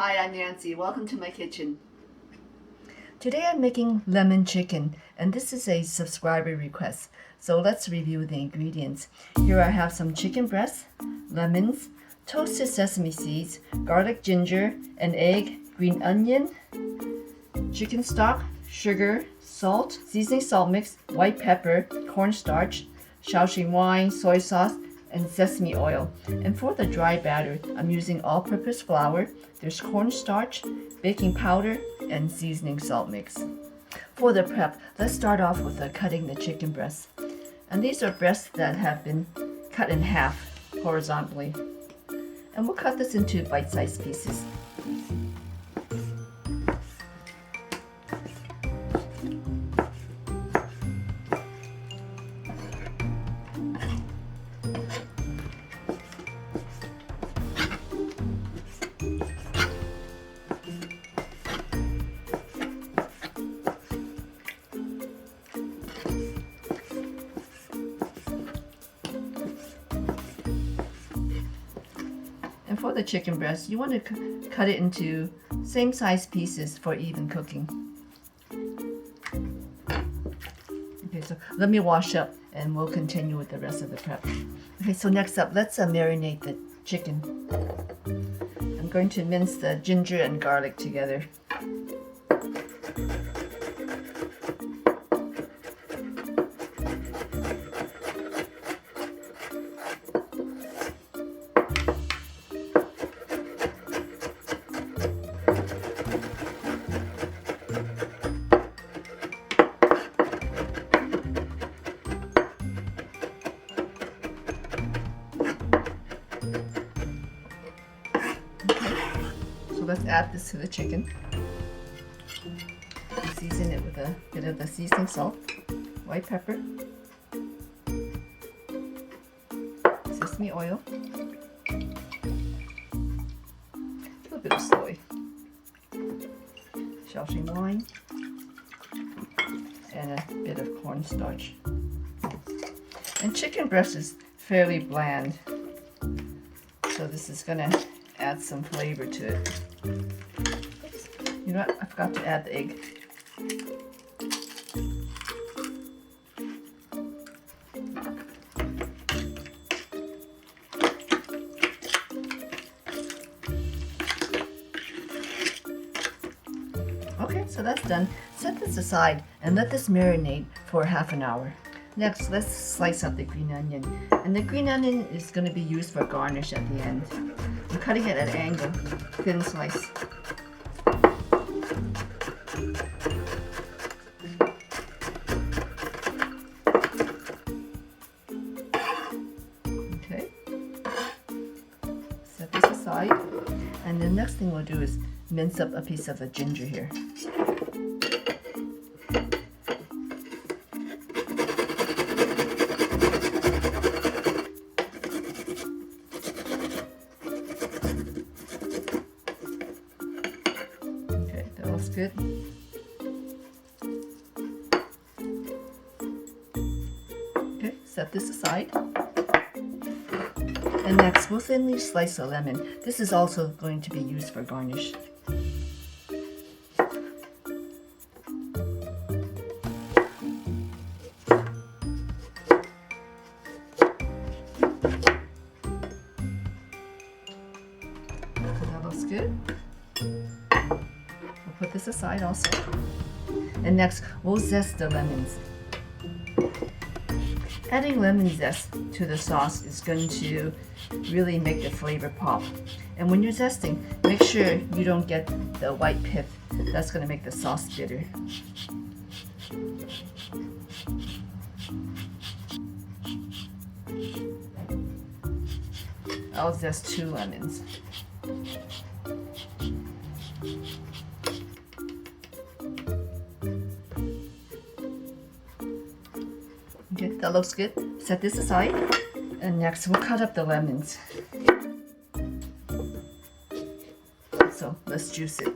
Hi, I'm Nancy. Welcome to my kitchen. Today I'm making lemon chicken, and this is a subscriber request. So let's review the ingredients. Here I have some chicken breasts, lemons, toasted sesame seeds, garlic, ginger, an egg, green onion, chicken stock, sugar, salt, seasoning salt mix, white pepper, cornstarch, Shaoxing wine, soy sauce, and sesame oil. And for the dry batter, I'm using all-purpose flour. There's cornstarch, baking powder, and seasoning salt mix. For the prep, let's start off with cutting the chicken breasts. And these are breasts that have been cut in half horizontally. And we'll cut this into bite-sized pieces. And for the chicken breast, you want to cut it into same size pieces for even cooking. Okay, so let me wash up and we'll continue with the rest of the prep. Okay, so next up, let's marinate the chicken. I'm going to mince the ginger and garlic together. Let's add this to the chicken. Season it with a bit of the seasoning salt, white pepper, sesame oil, a little bit of soy, Shaoxing wine, and a bit of cornstarch. And chicken breast is fairly bland, so this is going to add some flavor to it. You know what? I forgot to add the egg. Okay, so that's done. Set this aside and let this marinate for half an hour. Next, let's slice up the green onion. And the green onion is going to be used for garnish at the end. I'm cutting it at an angle, thin slice. Okay. Set this aside. And the next thing we'll do is mince up a piece of the ginger here. Good. Okay, set this aside. And next, we'll thinly slice a lemon. This is also going to be used for garnish. That looks good. Put this aside also. And next, we'll zest the lemons. Adding lemon zest to the sauce is going to really make the flavor pop. And when you're zesting, make sure you don't get the white pith. That's going to make the sauce bitter. I'll zest 2 lemons. Okay, that looks good. Set this aside. And next we'll cut up the lemons. So let's juice it.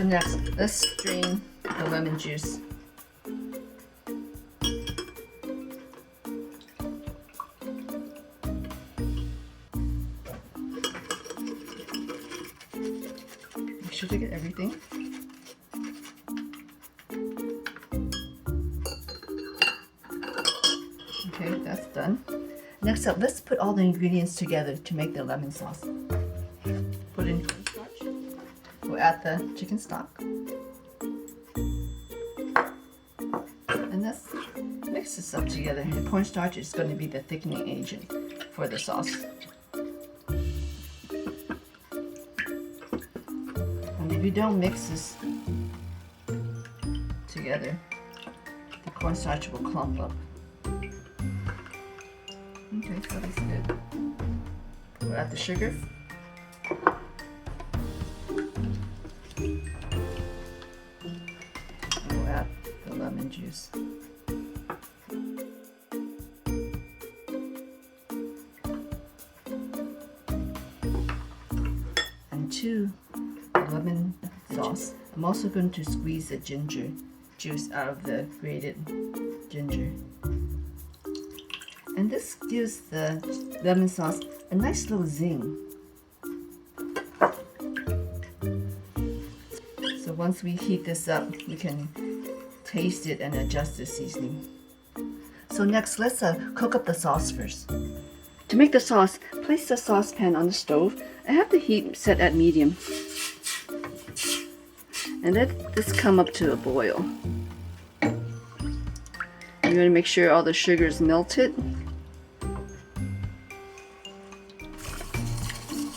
next, let's strain the lemon juice. Make sure to get everything. Okay, that's done. Next up, let's put all the ingredients together to make the lemon sauce. Put in cornstarch. We'll add the chicken stock. And let's mix this up together. The cornstarch is going to be the thickening agent for the sauce. And if you don't mix this together, the cornstarch will clump up. Okay, so that's good. We'll add the sugar. And we'll add the lemon juice. And to the lemon sauce, I'm also going to squeeze the ginger juice out of the grated ginger. And this gives the lemon sauce a nice little zing. So once we heat this up, we can taste it and adjust the seasoning. So next, let's cook up the sauce first. To make the sauce, place the saucepan on the stove. I have the heat set at medium. And let this come up to a boil. You want to make sure all the sugar is melted.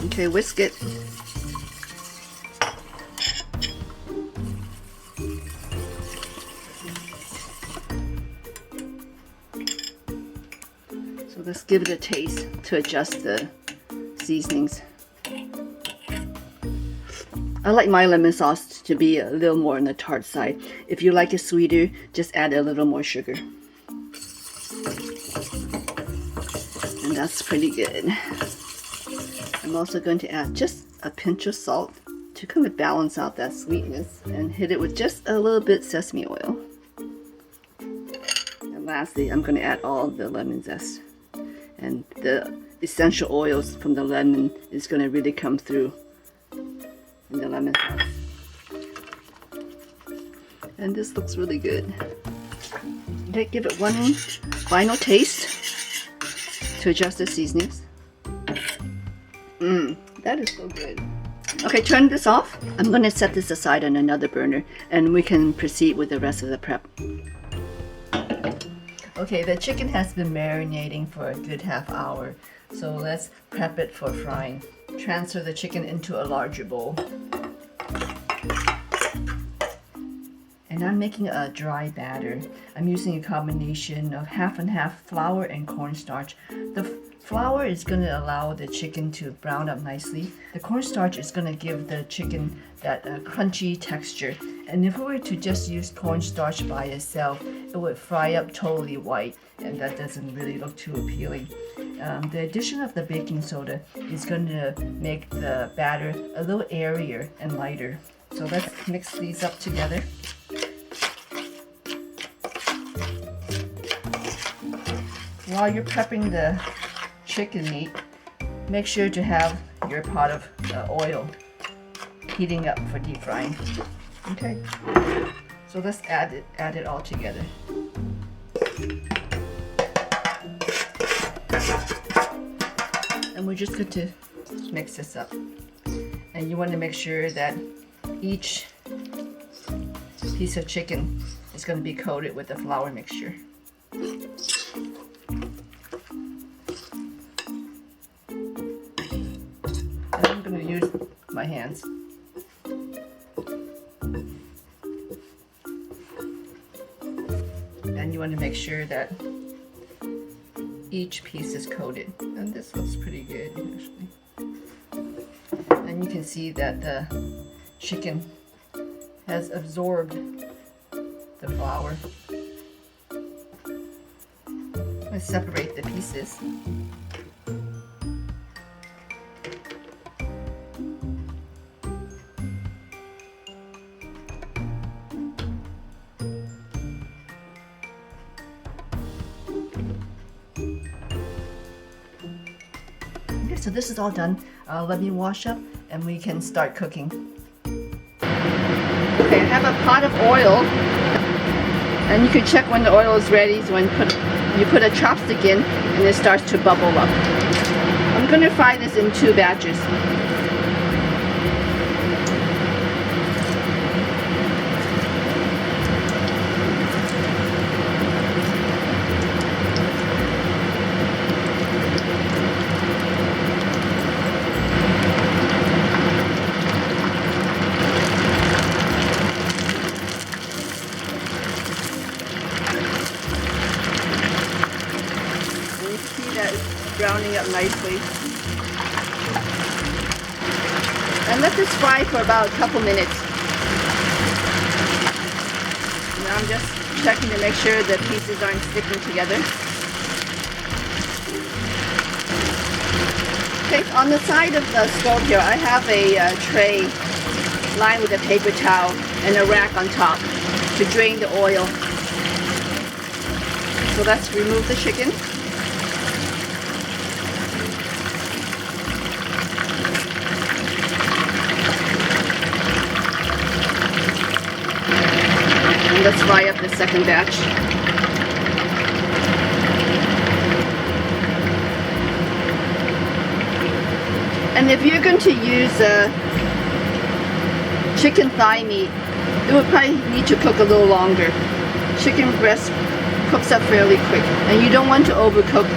Okay, whisk it. So let's give it a taste to adjust the seasonings. I like my lemon sauce to be a little more on the tart side. If you like it sweeter, just add a little more sugar. And that's pretty good. I'm also going to add just a pinch of salt to kind of balance out that sweetness, and hit it with just a little bit sesame oil. And lastly, I'm going to add all the lemon zest. And the essential oils from the lemon is going to really come through in the lemon sauce. And this looks really good. Okay, give it one final taste to adjust the seasonings. That is so good. Okay, turn this off. I'm going to set this aside on another burner and we can proceed with the rest of the prep. Okay, the chicken has been marinating for a good half hour. So let's prep it for frying. Transfer the chicken into a larger bowl. And I'm making a dry batter. I'm using a combination of half and half flour and cornstarch. The flour is going to allow the chicken to brown up nicely. The cornstarch is going to give the chicken that crunchy texture. And if we were to just use cornstarch by itself, it would fry up totally white, and that doesn't really look too appealing. The addition of the baking soda is going to make the batter a little airier and lighter. So let's mix these up together. While you're prepping the chicken meat, make sure to have your pot of oil heating up for deep frying. Okay, so let's add it all together. And we're just going to mix this up. And you want to make sure that each piece of chicken is going to be coated with the flour mixture. And I'm going to use my hands. And you want to make sure that each piece is coated. And this looks pretty good, actually. And you can see that the chicken has absorbed the flour. Let's separate the pieces. so this is all done. Let me wash up and we can start cooking. Okay, I have a pot of oil, and you can check when the oil is ready. So when you put a chopstick in and it starts to bubble up. I'm going to fry this in 2 batches. Browning up nicely. And let this fry for about a couple minutes. Now I'm just checking to make sure the pieces aren't sticking together. Okay, on the side of the stove here, I have a tray lined with a paper towel and a rack on top to drain the oil. So let's remove the chicken. And let's fry up the second batch. And if you're going to use chicken thigh meat, it would probably need to cook a little longer. Chicken breast cooks up fairly quick, and you don't want to overcook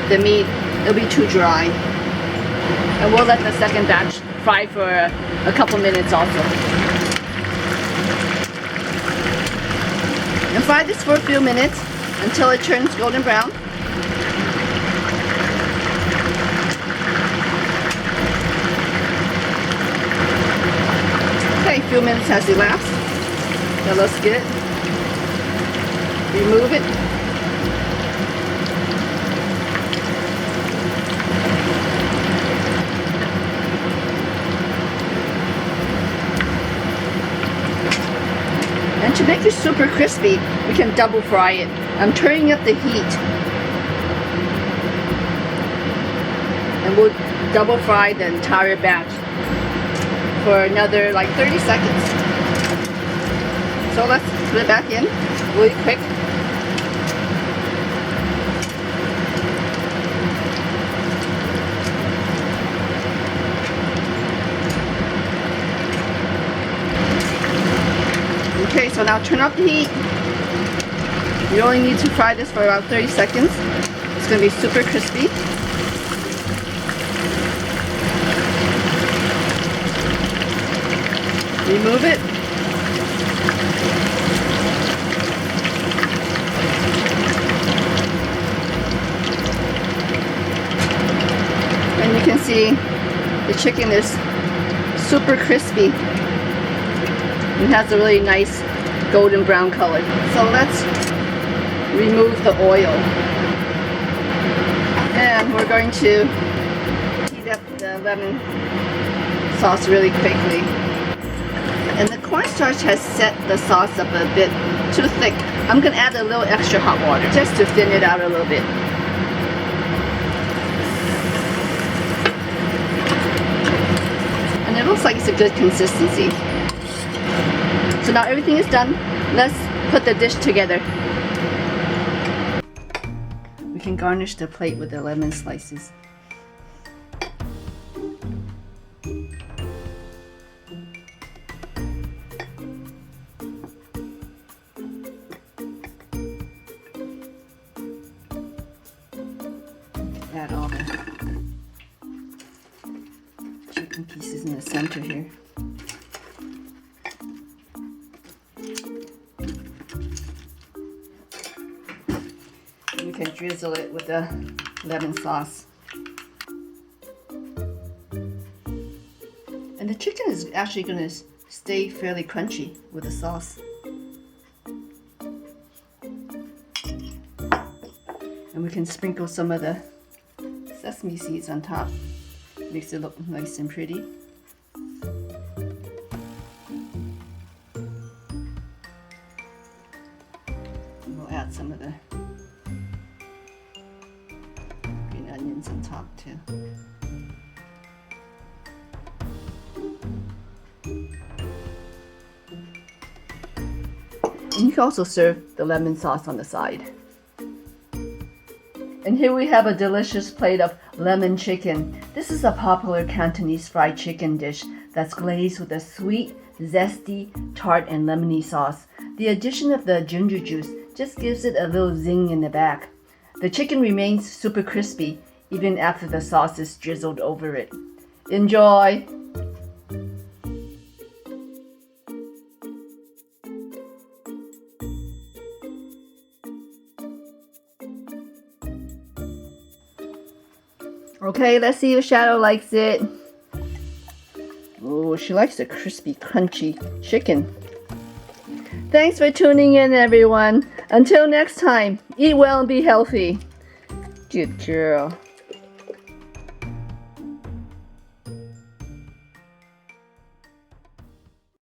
the meat. It'll be too dry. And we'll let the second batch fry for a couple minutes also. And fry this for a few minutes until it turns golden brown. Okay, a few minutes has elapsed. Now let's get it. Remove it. And to make it super crispy, we can double fry it. I'm turning up the heat. And we'll double fry the entire batch for another like 30 seconds. So let's put it back in really quick. Okay, so now turn off the heat. You only need to fry this for about 30 seconds. It's going to be super crispy. Remove it. And you can see the chicken is super crispy. It has a really nice golden brown color. So let's remove the oil. And we're going to heat up the lemon sauce really quickly. And the cornstarch has set the sauce up a bit too thick. I'm going to add a little extra hot water just to thin it out a little bit. And it looks like it's a good consistency. So now everything is done. Let's put the dish together. We can garnish the plate with the lemon slices. Add all the chicken pieces in the center here. You can drizzle it with the lemon sauce. And the chicken is actually going to stay fairly crunchy with the sauce. And we can sprinkle some of the sesame seeds on top. Makes it look nice and pretty. We'll add some of the lemons on top too. And you can also serve the lemon sauce on the side. And here we have a delicious plate of lemon chicken. This is a popular Cantonese fried chicken dish that's glazed with a sweet, zesty, tart, and lemony sauce. The addition of the ginger juice just gives it a little zing in the back. The chicken remains super crispy even after the sauce is drizzled over it. Enjoy! Okay, let's see if Shadow likes it. Oh, she likes the crispy, crunchy chicken. Thanks for tuning in, everyone. Until next time, eat well and be healthy. Good girl.